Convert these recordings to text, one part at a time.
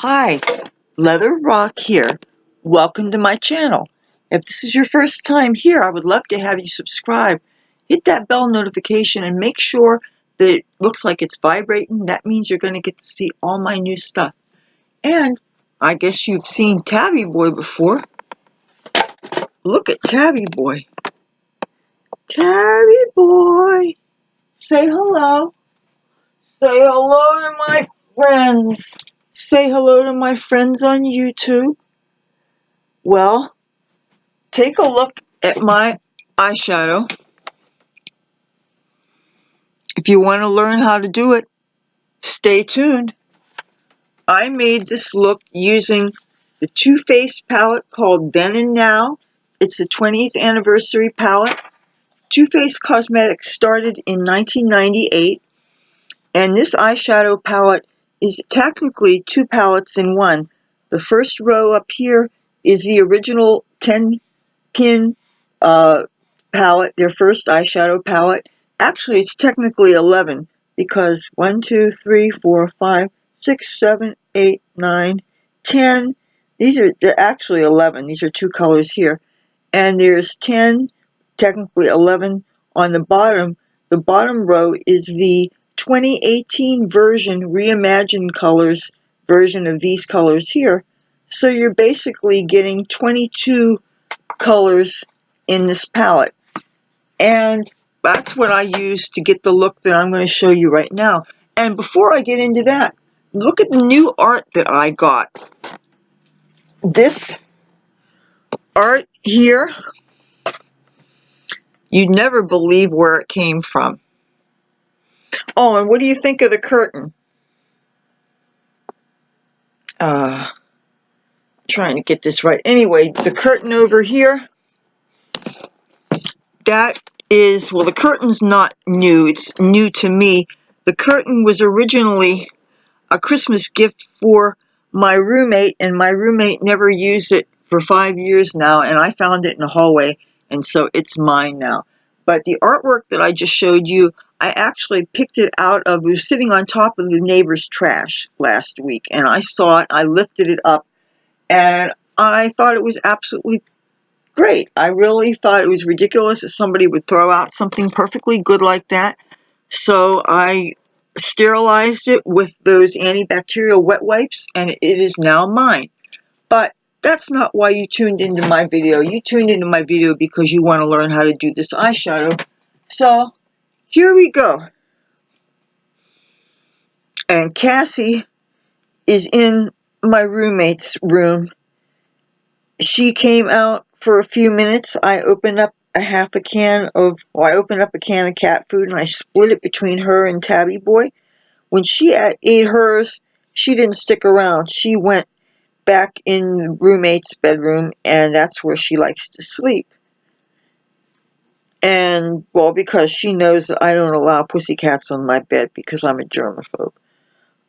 Hi, Leather Rokk here. Welcome to my channel. If this is your first time here, I would love to have you subscribe. Hit that bell notification and make sure that it looks like it's vibrating. That means you're going to get to see all my new stuff. And I guess you've seen Tabby Boy before. Look at Tabby Boy. Tabby Boy. Say hello. Say hello to my friends. Say hello to my friends on YouTube. Well, take a look at my eyeshadow. If you want to learn how to do it, stay tuned. I made this look using the Too Faced palette called Then and Now. It's the 20th anniversary palette. Too Faced Cosmetics started in 1998, and this eyeshadow palette is technically two palettes in one. The first row up here is the original 10-pin palette, their first eyeshadow palette. Actually, it's technically 11 because 1, 2, 3, 4, 5, 6, 7, 8, 9, 10. They're actually 11. These are two colors here. And there's 10, technically 11 on the bottom. The bottom row is the 2018 version, reimagined colors version of these colors here. So you're basically getting 22 colors in this palette. And that's what I use to get the look that I'm going to show you right now. And before I get into that, look at the new art that I got. This art here, you'd never believe where it came from. Oh, and what do you think of the curtain? Trying to get this right. Anyway, the curtain over here, that is, well, the curtain's not new. It's new to me. The curtain was originally a Christmas gift for my roommate, and my roommate never used it for 5 years now, and I found it in the hallway, and so it's mine now. But the artwork that I just showed you, I actually picked it out of, it was sitting on top of the neighbor's trash last week, and I saw it, I lifted it up, and I thought it was absolutely great. I really thought it was ridiculous that somebody would throw out something perfectly good like that. So I sterilized it with those antibacterial wet wipes, and it is now mine. But that's not why you tuned into my video. You tuned into my video because you want to learn how to do this eyeshadow. So here we go. And Cassie is in my roommate's room. She came out for a few minutes. I opened up I opened up a can of cat food and I split it between her and Tabby Boy. When she ate hers, she didn't stick around. She went back in the roommate's bedroom, and that's where she likes to sleep. And, well, because she knows that I don't allow pussycats on my bed because I'm a germaphobe.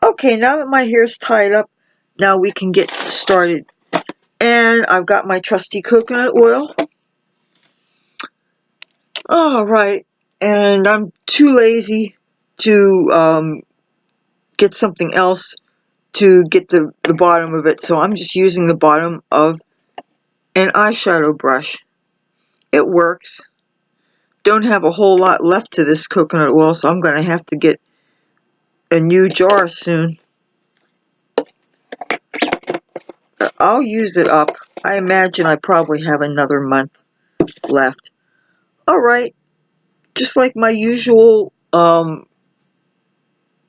Okay, now that my hair's tied up, now we can get started. And I've got my trusty coconut oil. Alright, and I'm too lazy to get something else to get the bottom of it, so I'm just using the bottom of an eyeshadow brush. It works. Don't have a whole lot left to this coconut oil, so I'm going to have to get a new jar soon. I'll use it up. I imagine I probably have another month left. Alright, just like my usual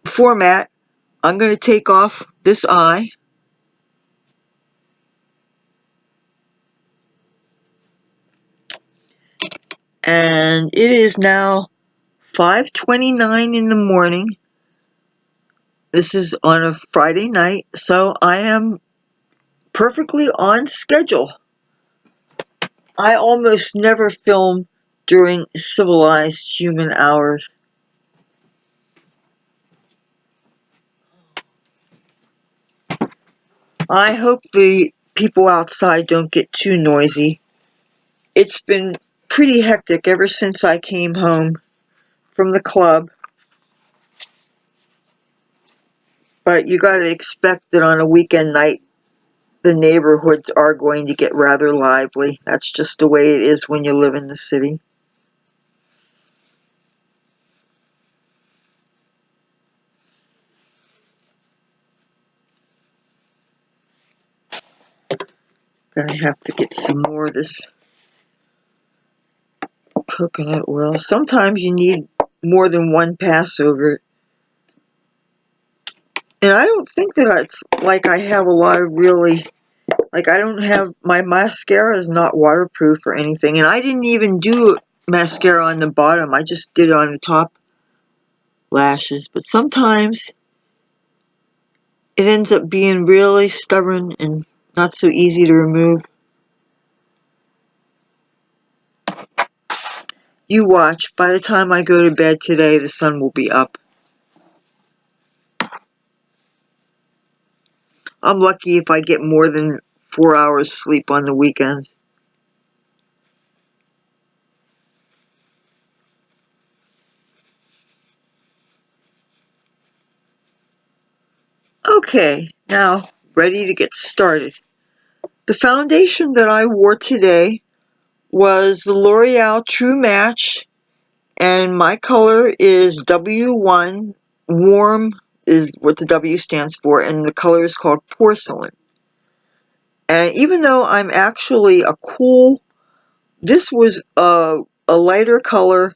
format, I'm going to take off this eye. And it is now 5:29 in the morning. This is on a Friday night, so I am perfectly on schedule. I almost never film during civilized human hours. I hope the people outside don't get too noisy. It's been pretty hectic ever since I came home from the club. But you got to expect that on a weekend night, the neighborhoods are going to get rather lively. That's just the way it is when you live in the city. Gonna have to get some more of this coconut oil. Sometimes you need more than one pass over it. And I don't think that it's like I have a lot of really, like I don't have, my mascara is not waterproof or anything. And I didn't even do mascara on the bottom. I just did it on the top lashes. But sometimes it ends up being really stubborn and not so easy to remove. You watch, by the time I go to bed today, the sun will be up. I'm lucky if I get more than 4 hours sleep on the weekends. Okay, now ready to get started. The foundation that I wore today was the L'Oreal True Match, and my color is W1. Warm is what the W stands for, and the color is called Porcelain. And even though I'm actually a cool, this was a lighter color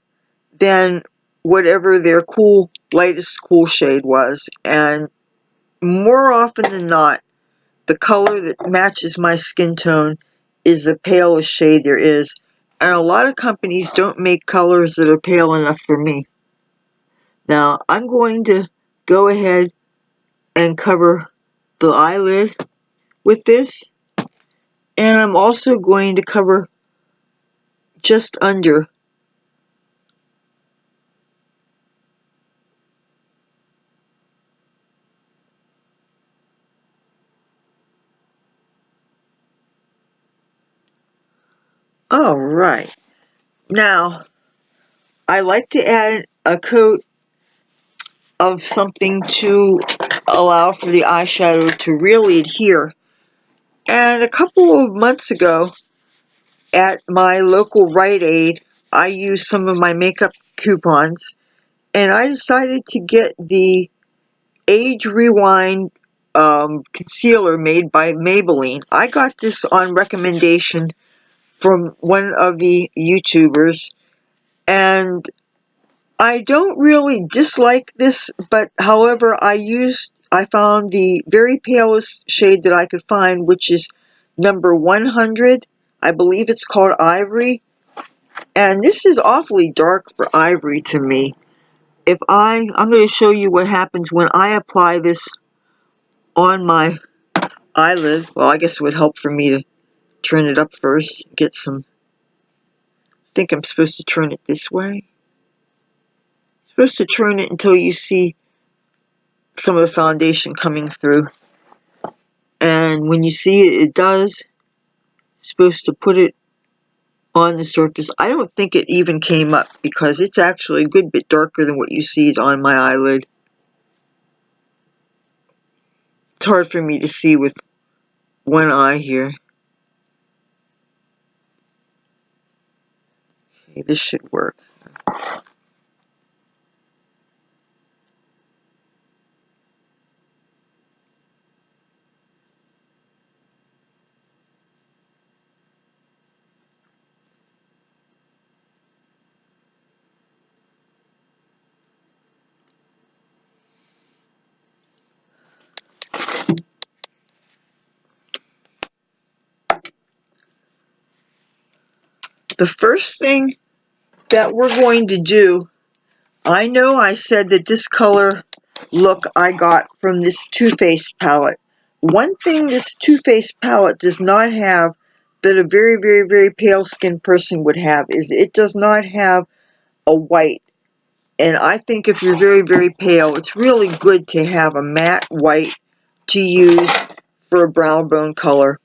than whatever their latest cool shade was. And more often than not, the color that matches my skin tone is the palest shade there is. And a lot of companies don't make colors that are pale enough for me. Now, I'm going to go ahead and cover the eyelid with this. And I'm also going to cover just under. Alright. Now, I like to add a coat of something to allow for the eyeshadow to really adhere. And a couple of months ago, at my local Rite Aid, I used some of my makeup coupons, and I decided to get the Age Rewind concealer made by Maybelline. I got this on recommendation from one of the YouTubers, and I don't really dislike this, but however, I found the very palest shade that I could find, which is number 100. I believe it's called Ivory. And this is awfully dark for ivory to me. I'm going to show you what happens when I apply this on my eyelid. Well, I guess it would help for me to turn it up first. Get some, I think I'm supposed to turn it this way. Supposed to turn it until you see some of the foundation coming through. And when you see it, it does. Supposed to put it on the surface. I don't think it even came up because it's actually a good bit darker than what you see is on my eyelid. It's hard for me to see with one eye here. Okay, this should work. The first thing that we're going to do, I know I said that this color look I got from this Too Faced palette. One thing this Too Faced palette does not have that a very, very, very pale skinned person would have is it does not have a white. And I think if you're very, very pale, it's really good to have a matte white to use for a brown bone color.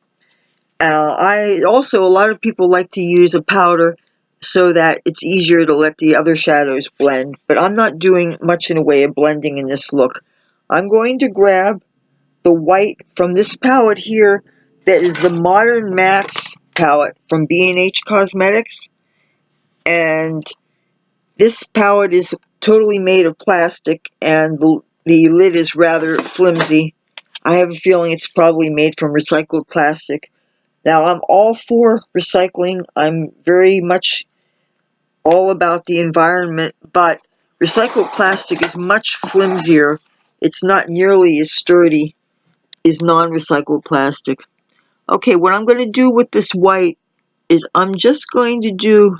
A lot of people like to use a powder so that it's easier to let the other shadows blend. But I'm not doing much in the way of blending in this look. I'm going to grab the white from this palette here that is the Modern Mattes palette from B&H Cosmetics. And this palette is totally made of plastic, and the lid is rather flimsy. I have a feeling it's probably made from recycled plastic. Now, I'm all for recycling. I'm very much all about the environment, but recycled plastic is much flimsier. It's not nearly as sturdy as non-recycled plastic. Okay, what I'm going to do with this white is I'm just going to do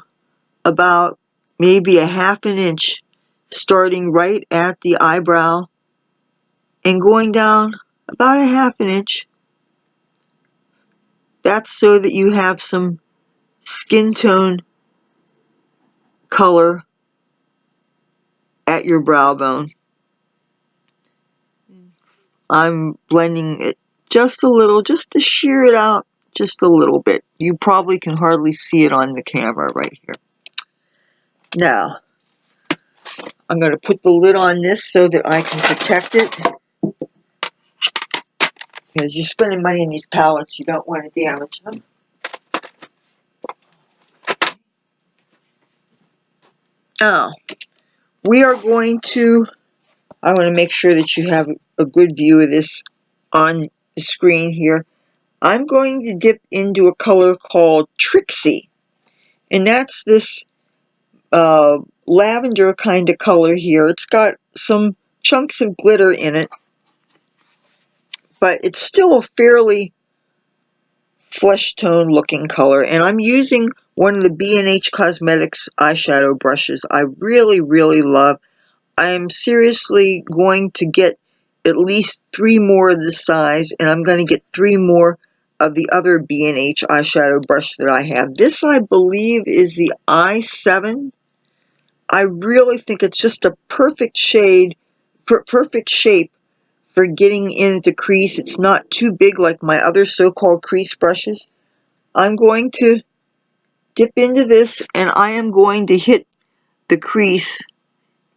about maybe a ½ inch, starting right at the eyebrow and going down about a ½ inch. That's so that you have some skin tone color at your brow bone. I'm blending it just a little, just to sheer it out just a little bit. You probably can hardly see it on the camera right here. Now, I'm going to put the lid on this so that I can protect it. Because you're spending money on these palettes, you don't want to damage them. Now, we are going to, I want to make sure that you have a good view of this on the screen here. I'm going to dip into a color called Trixie. And that's this lavender kind of color here. It's got some chunks of glitter in it, but it's still a fairly flesh tone looking color. And I'm using one of the B&H Cosmetics eyeshadow brushes I really, really love. I'm seriously going to get at least 3 more of this size, and I'm going to get 3 more of the other B&H eyeshadow brush that I have. This, I believe, is the I7. I really think it's just a perfect shade, perfect shape for getting in the crease. It's not too big like my other so-called crease brushes. I'm going to dip into this, and I am going to hit the crease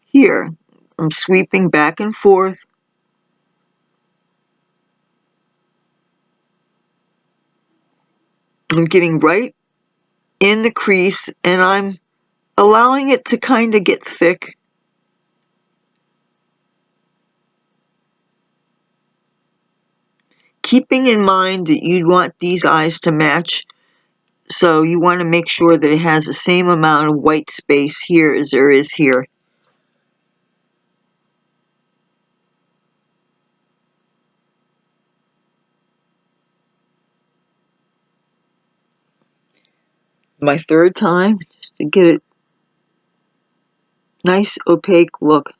here. I'm sweeping back and forth. I'm getting right in the crease, and I'm allowing it to kind of get thick. Keeping in mind that you want these eyes to match, so you want to make sure that it has the same amount of white space here as there is here. My third time, just to get it nice opaque look.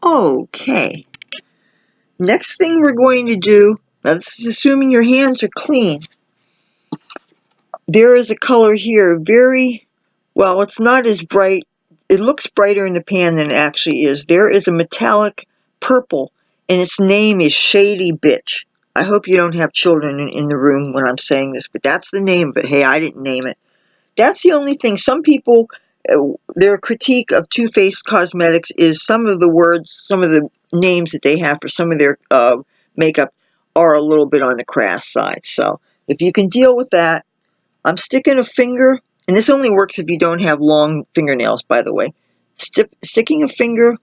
Okay. Next thing we're going to do, now this is assuming your hands are clean. There is a color here, very, well, it's not as bright. It looks brighter in the pan than it actually is. There is a metallic purple, and its name is Shady Bitch. I hope you don't have children in the room when I'm saying this, but that's the name of it. Hey, I didn't name it. That's the only thing. Some people, their critique of Too Faced Cosmetics is some of the words, some of the names that they have for some of their makeup are a little bit on the crass side. So if you can deal with that, I'm sticking a finger, and this only works if you don't have long fingernails, by the way. Sticking a finger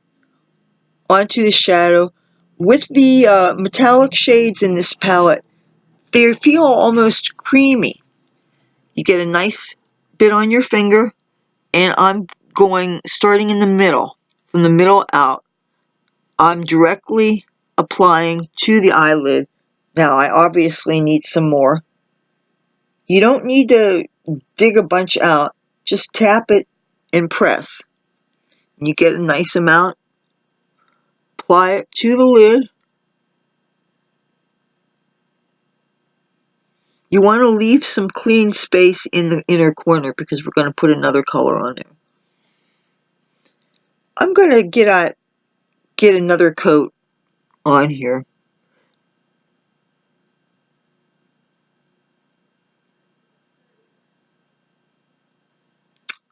onto the shadow. With the metallic shades in this palette, they feel almost creamy. You get a nice bit on your finger, and I'm going, starting in the middle, from the middle out. I'm directly applying to the eyelid. Now, I obviously need some more. You don't need to dig a bunch out. Just tap it and press. You get a nice amount. Apply it to the lid. You want to leave some clean space in the inner corner because we're going to put another color on there. I'm going to get another coat on here.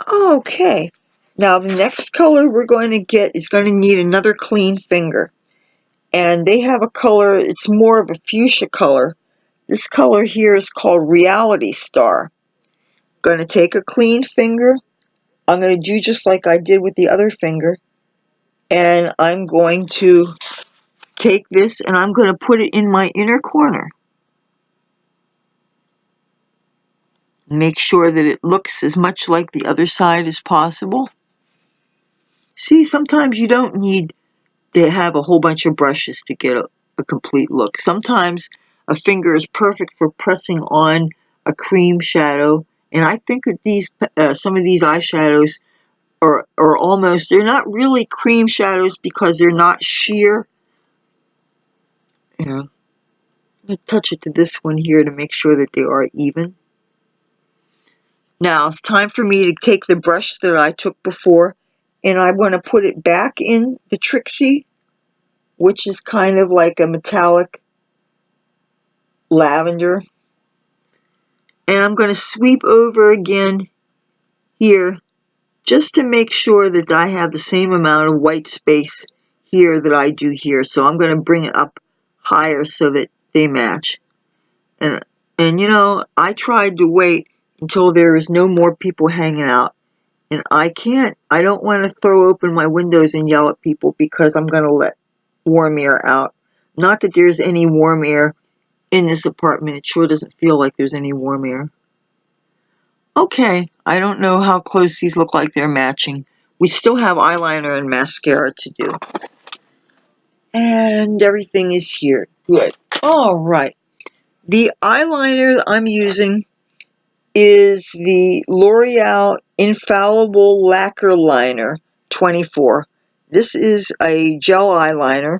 Okay, now the next color we're going to get is going to need another clean finger. And they have a color, it's more of a fuchsia color. This color here is called Reality Star. Going to take a clean finger. I'm going to do just like I did with the other finger. And I'm going to take this and I'm going to put it in my inner corner. Make sure that it looks as much like the other side as possible. See, sometimes you don't need to have a whole bunch of brushes to get a complete look. Sometimes a finger is perfect for pressing on a cream shadow, and I think that these some of these eyeshadows are almost, they're not really cream shadows because they're not sheer. Yeah. I'm going to touch it to this one here to make sure that they are even. Now it's time for me to take the brush that I took before, and I want to put it back in the Trixie, which is kind of like a metallic lavender. And I'm going to sweep over again here just to make sure that I have the same amount of white space here that I do here. So I'm going to bring it up higher so that they match. And you know, I tried to wait until there is no more people hanging out. And I don't want to throw open my windows and yell at people because I'm going to let warm air out. Not that there's any warm air in this apartment. It sure doesn't feel like there's any warm air. Okay, I don't know how close these look like they're matching. We still have eyeliner and mascara to do. And everything is here. Good. Alright. The eyeliner I'm using is the L'Oreal Infallible Lacquer Liner 24. This is a gel eyeliner.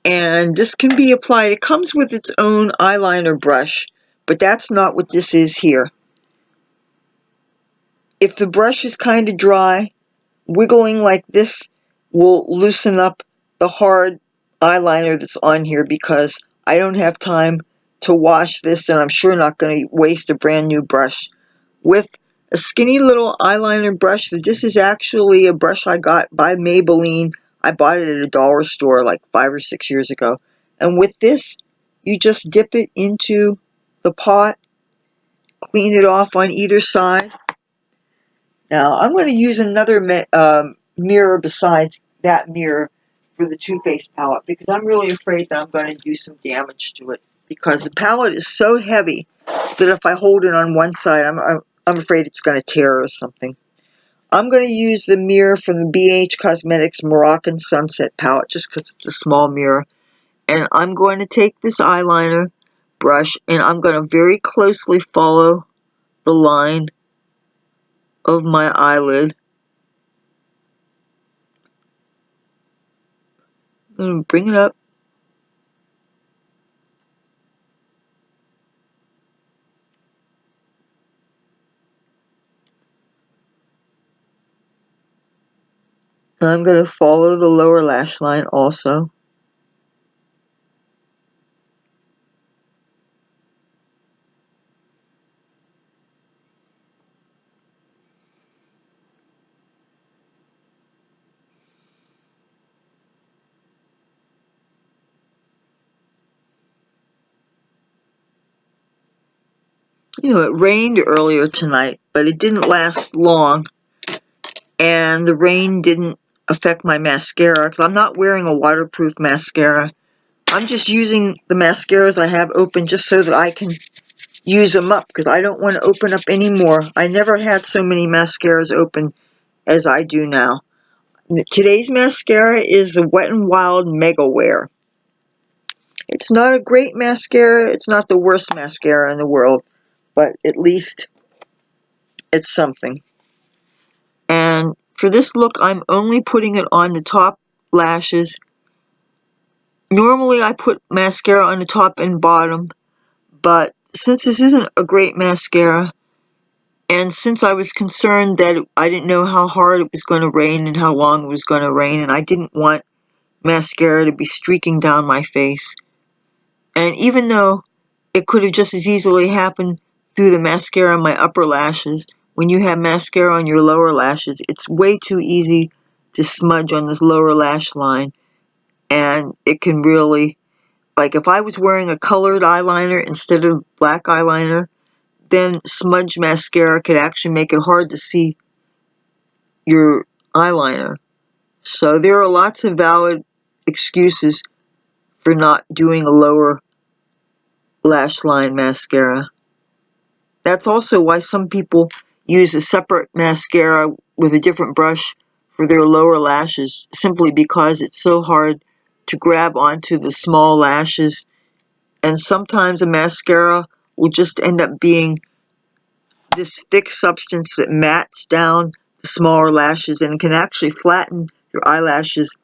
And this can be applied. It comes with its own eyeliner brush, but that's not what this is here. If the brush is kind of dry, wiggling like this will loosen up the hard eyeliner that's on here because I don't have time to wash this, and I'm sure not going to waste a brand new brush. With a skinny little eyeliner brush, this is actually a brush I got by Maybelline. I bought it at a dollar store like 5 or 6 years ago. And with this, you just dip it into the pot, clean it off on either side. Now, I'm going to use another mirror besides that mirror for the Too Faced palette because I'm really afraid that I'm going to do some damage to it because the palette is so heavy that if I hold it on one side, I'm afraid it's going to tear or something. I'm going to use the mirror from the BH Cosmetics Moroccan Sunset palette just because it's a small mirror. And I'm going to take this eyeliner brush and I'm going to very closely follow the line of my eyelid. I'm going to bring it up. And I'm going to follow the lower lash line also. You know, it rained earlier tonight, but it didn't last long. And the rain didn't affect my mascara because I'm not wearing a waterproof mascara. I'm just using the mascaras I have open just so that I can use them up because I don't want to open up any more. I never had so many mascaras open as I do now. Today's mascara is the Wet n Wild Mega Wear. It's not a great mascara. It's not the worst mascara in the world, but at least it's something. And for this look, I'm only putting it on the top lashes. Normally, I put mascara on the top and bottom, but since this isn't a great mascara, and since I was concerned that I didn't know how hard it was going to rain and how long it was going to rain, and I didn't want mascara to be streaking down my face, and even though it could have just as easily happened through the mascara on my upper lashes, when you have mascara on your lower lashes, it's way too easy to smudge on this lower lash line. And it can really, like if I was wearing a colored eyeliner instead of black eyeliner, then smudge mascara could actually make it hard to see your eyeliner. So there are lots of valid excuses for not doing a lower lash line mascara. That's also why some people use a separate mascara with a different brush for their lower lashes, simply because it's so hard to grab onto the small lashes. And sometimes a mascara will just end up being this thick substance that mats down the smaller lashes and can actually flatten your eyelashes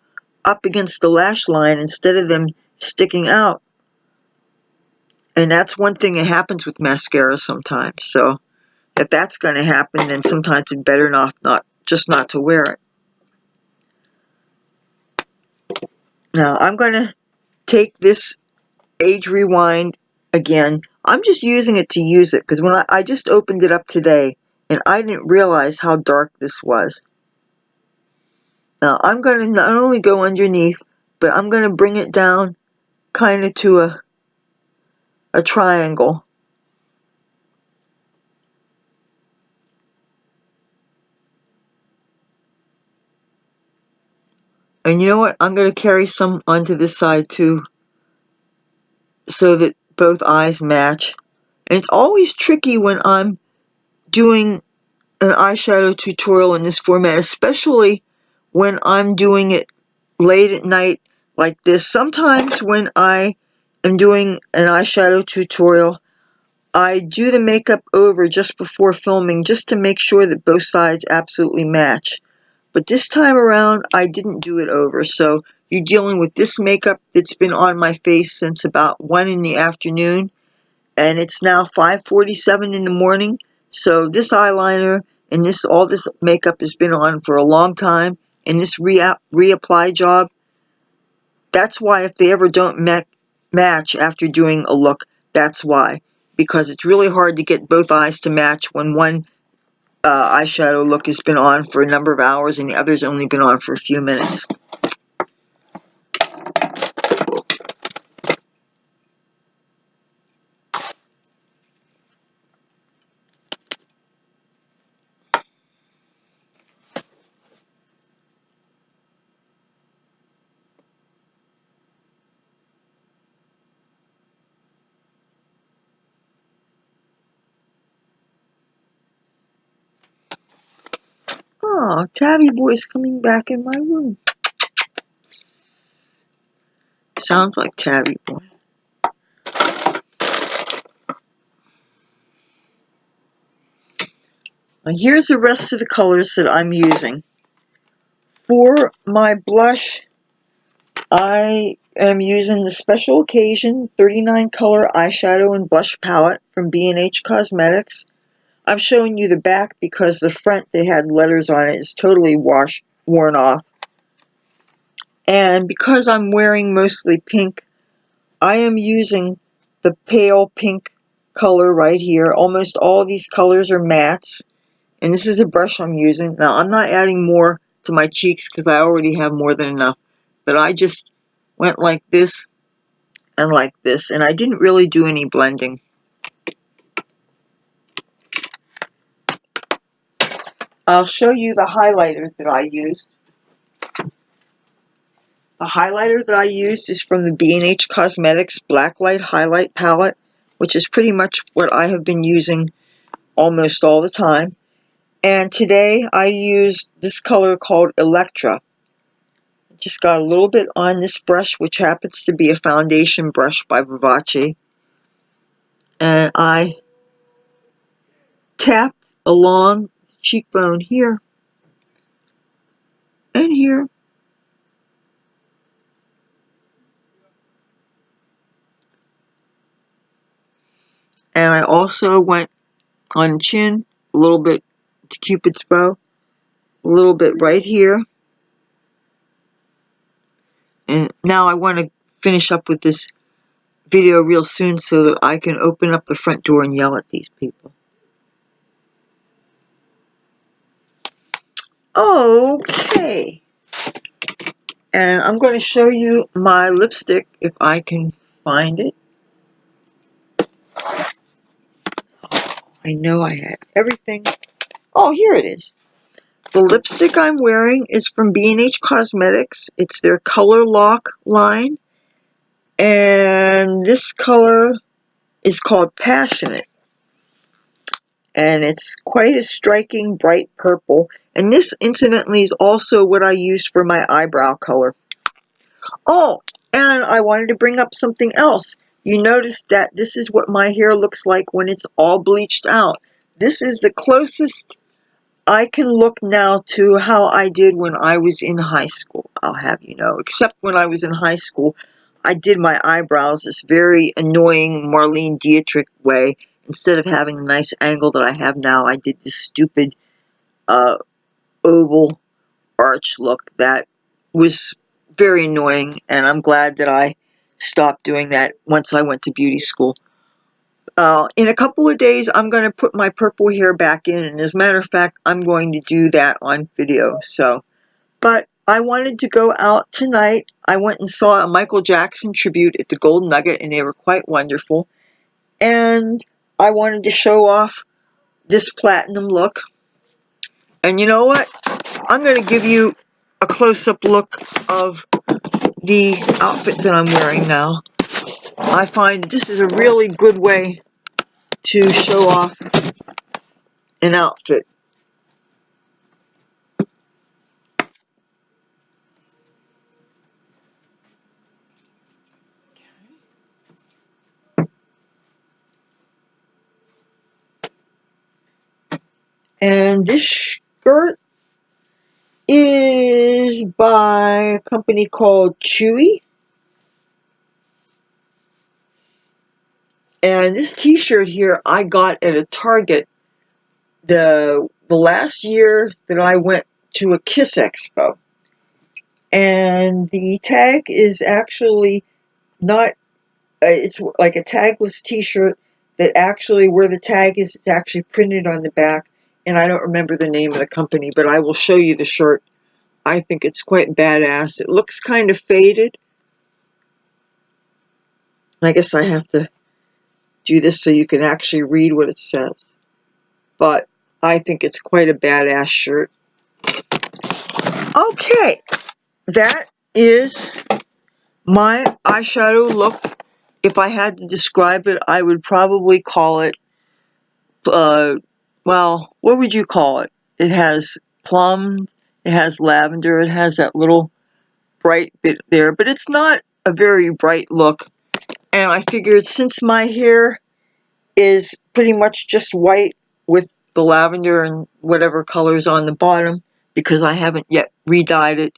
up against the lash line instead of them sticking out. And that's one thing that happens with mascara sometimes. So if that's going to happen, then sometimes it's better not to wear it. Now I'm going to take this Age Rewind again. I'm just using it to use it because when I just opened it up today and I didn't realize how dark this was. Now I'm going to not only go underneath, but I'm going to bring it down kind of to a triangle. And you know what? I'm going to carry some onto this side too, so that both eyes match. And it's always tricky when I'm doing an eyeshadow tutorial in this format, especially when I'm doing it late at night like this. Sometimes when I am doing an eyeshadow tutorial, I do the makeup over just before filming just to make sure that both sides absolutely match. But this time around, I didn't do it over, so you're dealing with this makeup that's been on my face since about 1 in the afternoon, and it's now 5:47 in the morning, so this eyeliner and all this makeup has been on for a long time, and this reapply job, that's why if they ever don't match after doing a look, that's why. Because it's really hard to get both eyes to match when one eyeshadow look has been on for a number of hours and the other's only been on for a few minutes. Oh, Tabby Boy's coming back in my room. Sounds like Tabby Boy. Now here's the rest of the colors that I'm using. For my blush, I am using the Special Occasion 39 color eyeshadow and blush palette from B&H Cosmetics. I'm showing you the back because the front, they had letters on it, is totally worn off. And because I'm wearing mostly pink, I am using the pale pink color right here. Almost all of these colors are mattes. And this is a brush I'm using. Now, I'm not adding more to my cheeks because I already have more than enough. But I just went like this and like this. And I didn't really do any blending. I'll show you the highlighter that I used. The highlighter that I used is from the B&H Cosmetics Blacklight Highlight Palette, which is pretty much what I have been using almost all the time. And today I used this color called Electra. Just got a little bit on this brush, which happens to be a foundation brush by Vivace. And I tapped along the cheekbone here and here. And I also went on the chin, a little bit to Cupid's bow, a little bit right here. And now I want to finish up with this video real soon so that I can open up the front door and yell at these people. Okay. And I'm going to show you my lipstick if I can find it. I know I had everything. Oh, here it is. The lipstick I'm wearing is from B&H Cosmetics. It's their Color Lock line. And this color is called Passionate. And it's quite a striking bright purple. And this, incidentally, is also what I used for my eyebrow color. Oh, and I wanted to bring up something else. You notice that this is what my hair looks like when it's all bleached out. This is the closest I can look now to how I did when I was in high school, I'll have you know. Except when I was in high school, I did my eyebrows this very annoying Marlene Dietrich way. Instead of having a nice angle that I have now, I did this stupid oval arch look that was very annoying, and I'm glad that I stopped doing that once I went to beauty school. In a couple of days, I'm going to put my purple hair back in, and as a matter of fact, I'm going to do that on video. But I wanted to go out tonight. I went and saw a Michael Jackson tribute at the Golden Nugget, and they were quite wonderful. And I wanted to show off this platinum look. And you know what? I'm going to give you a close-up look of the outfit that I'm wearing now. I find this is a really good way to show off an outfit. And this skirt is by a company called Chewy. And this t-shirt here I got at a Target the last year that I went to a Kiss Expo. And the tag is actually not, it's like a tagless t-shirt that actually, where the tag is, it's actually printed on the back. And I don't remember the name of the company, but I will show you the shirt. I think it's quite badass. It looks kind of faded. I guess I have to do this so you can actually read what it says. But I think it's quite a badass shirt. Okay, that is my eyeshadow look. If I had to describe it, I would probably call it, well, what would you call it? It has plum, it has lavender, it has that little bright bit there, but it's not a very bright look. And I figured since my hair is pretty much just white with the lavender and whatever colors on the bottom, because I haven't yet re-dyed it,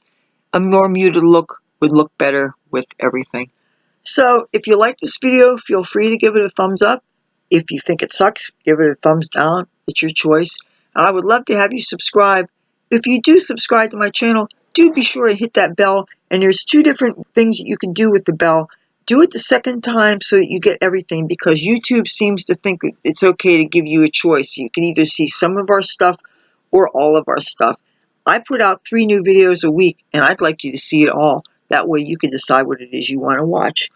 a more muted look would look better with everything. So if you like this video, feel free to give it a thumbs up. If you think it sucks, give it a thumbs down. It's your choice. And I would love to have you subscribe. If you do subscribe to my channel, do be sure to hit that bell. And there's two different things that you can do with the bell. Do it the second time so that you get everything, because YouTube seems to think that it's okay to give you a choice. You can either see some of our stuff or all of our stuff. I put out 3 new videos a week, and I'd like you to see it all. That way you can decide what it is you want to watch.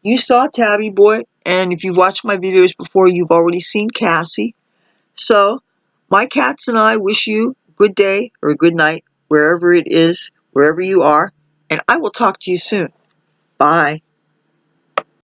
You saw Tabby Boy, and if you've watched my videos before, you've already seen Cassie. So, my cats and I wish you a good day or a good night, wherever it is, wherever you are, and I will talk to you soon. Bye.